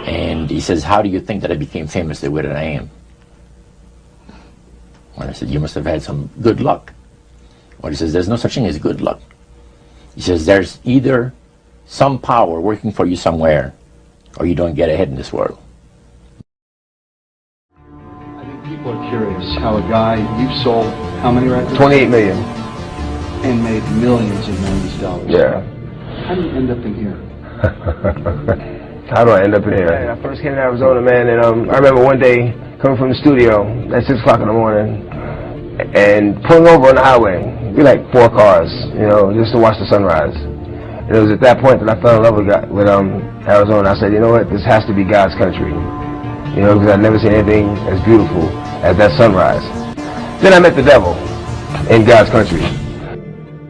And he says, how do you think that I became famous the way that I am? Well, I said, you must have had some good luck. Well, he says, there's no such thing as good luck. He says, there's either some power working for you somewhere, or you don't get ahead in this world. I think people are curious how a guy, you've sold how many records? 28 million. And made millions and millions of dollars. Yeah. How do you end up in here? How do I end up in here? I first came to Arizona, man, and I remember one day coming from the studio at 6 o'clock in the morning and pulling over on the highway. We like 4 cars, you know, just to watch the sunrise. And it was at that point that I fell in love with Arizona. I said, you know what, this has to be God's country. You know, because I'd never seen anything as beautiful as that sunrise. Then I met the devil in God's country.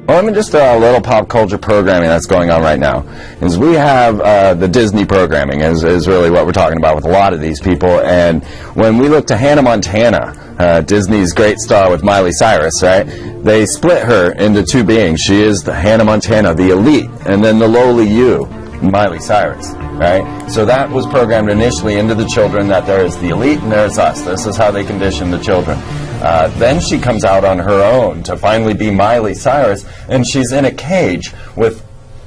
Well, let me just throw out a little pop culture programming that's going on right now. Is we have the Disney programming is really what we're talking about with a lot of these people. And when we look to Hannah Montana, Disney's great star with Miley Cyrus, right? They split her into 2 beings. She is the Hannah Montana, the elite, and then the lowly you, Miley Cyrus, right? So that was programmed initially into the children that there is the elite and there's us. This is how they condition the children. Then she comes out on her own to finally be Miley Cyrus, and she's in a cage with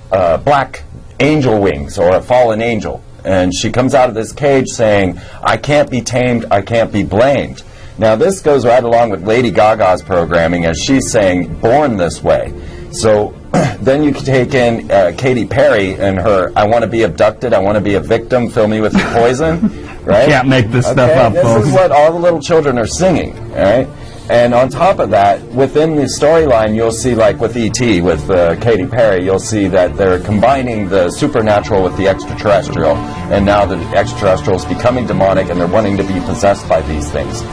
black angel wings, or a fallen angel. And she comes out of this cage saying, I can't be tamed, I can't be blamed. Now this goes right along with Lady Gaga's programming, as she's saying, born this way. So then you can take in Katy Perry and her, I want to be abducted, I want to be a victim, fill me with your poison. Right? Can't make this stuff up, this folks. is what all the little children are singing, all right? And on top of that, within the storyline, you'll see, like with E.T., with Katy Perry, you'll see that they're combining the supernatural with the extraterrestrial, and now the extraterrestrial is becoming demonic, and they're wanting to be possessed by these things.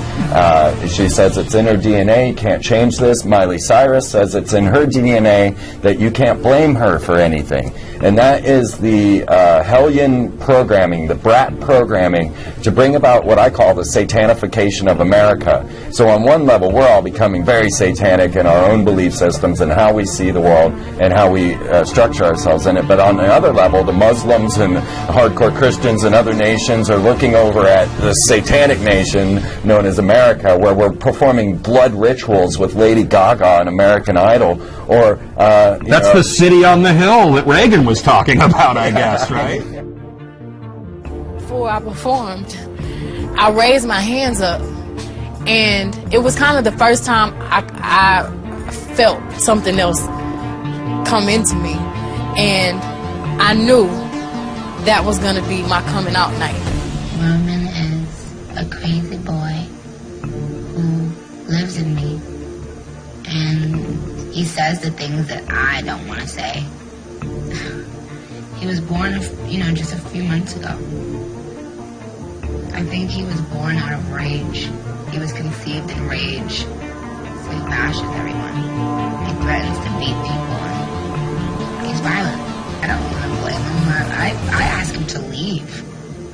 She says it's in her DNA, you can't change this. Miley Cyrus says it's in her DNA that you can't blame her for anything. And that is the hellion programming, the brat programming, to bring about what I call the satanification of America. So on one level, we're all becoming very satanic in our own belief systems and how we see the world and how we structure ourselves in it. But on the other level, the Muslims and hardcore Christians and other nations are looking over at the satanic nation known as America, where we're performing blood rituals with Lady Gaga and American Idol. Or that's the city on the hill that Reagan was talking about, I guess, right? Before I performed, I raised my hands up, and it was kind of the first time I felt something else come into me, and I knew that was going to be my coming out night. Roman is a crazy boy who lives in me, and he says the things that I don't want to say. He was born, just a few months ago. I think he was born out of rage. He was conceived in rage. So he bashes everyone. He threatens to beat people, and he's violent. I don't want to blame him. I ask him to leave,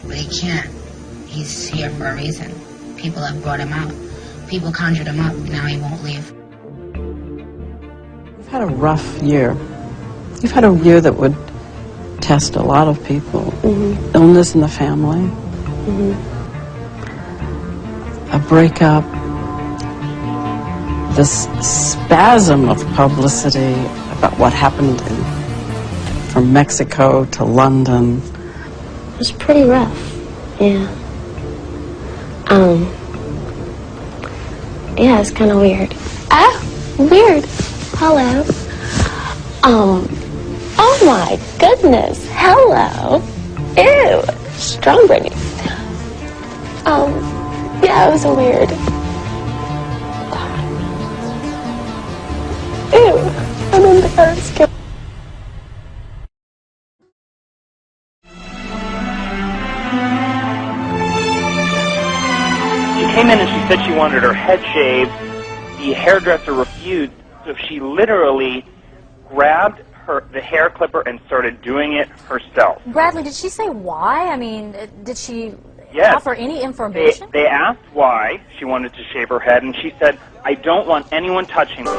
but he can't. He's here for a reason. People have brought him out. People conjured him up. Now he won't leave. You've had a rough year. You've had a year that would test a lot of people. Mm-hmm. Illness in the family. Mm-hmm. A breakup. This spasm of publicity about what happened from Mexico to London. It was pretty rough, yeah. Yeah, it's kind of weird. Ah, weird. Hello. Oh my goodness. Hello. Ew. Strawberry. Yeah, it was weird. Ew. I'm embarrassed. She came in and she said she wanted her head shaved. The hairdresser refused, so she literally grabbed the hair clipper and started doing it herself. Bradley, did she say why? I mean, did she Yes. offer any information? They asked why she wanted to shave her head, and she said, I don't want anyone touching me.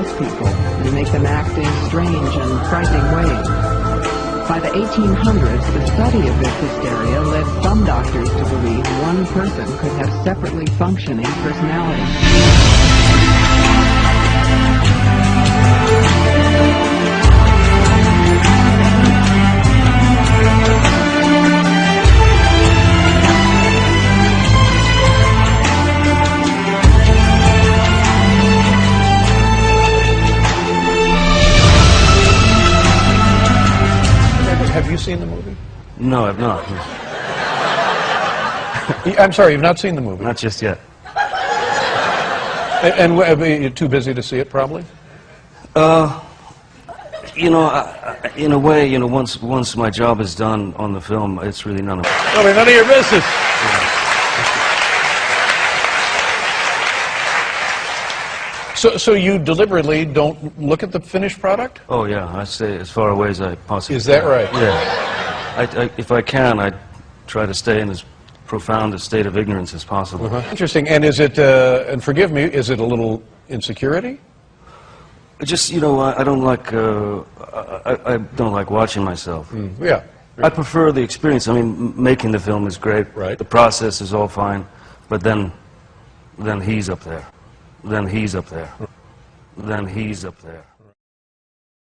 possess people and make them act in strange and frightening ways. By the 1800s, the study of this hysteria led some doctors to believe one person could have separately functioning personalities. Have you seen the movie? No, I've not. I'm sorry, you've not seen the movie? Not just yet. And you're too busy to see it, probably? You know, in a way, you know, once my job is done on the film, it's really none of none of your business. So you deliberately don't look at the finished product? Oh yeah, I stay as far away as I possibly can. Is that right? Yeah. If I can, I try to stay in as profound a state of ignorance as possible. Interesting. And is it, and forgive me, is it a little insecurity? Just, you know, I don't like, I don't like watching myself. Yeah. I prefer the experience. I mean, making the film is great. Right. The process is all fine, but then he's up there. Then he's up there. Then he's up there.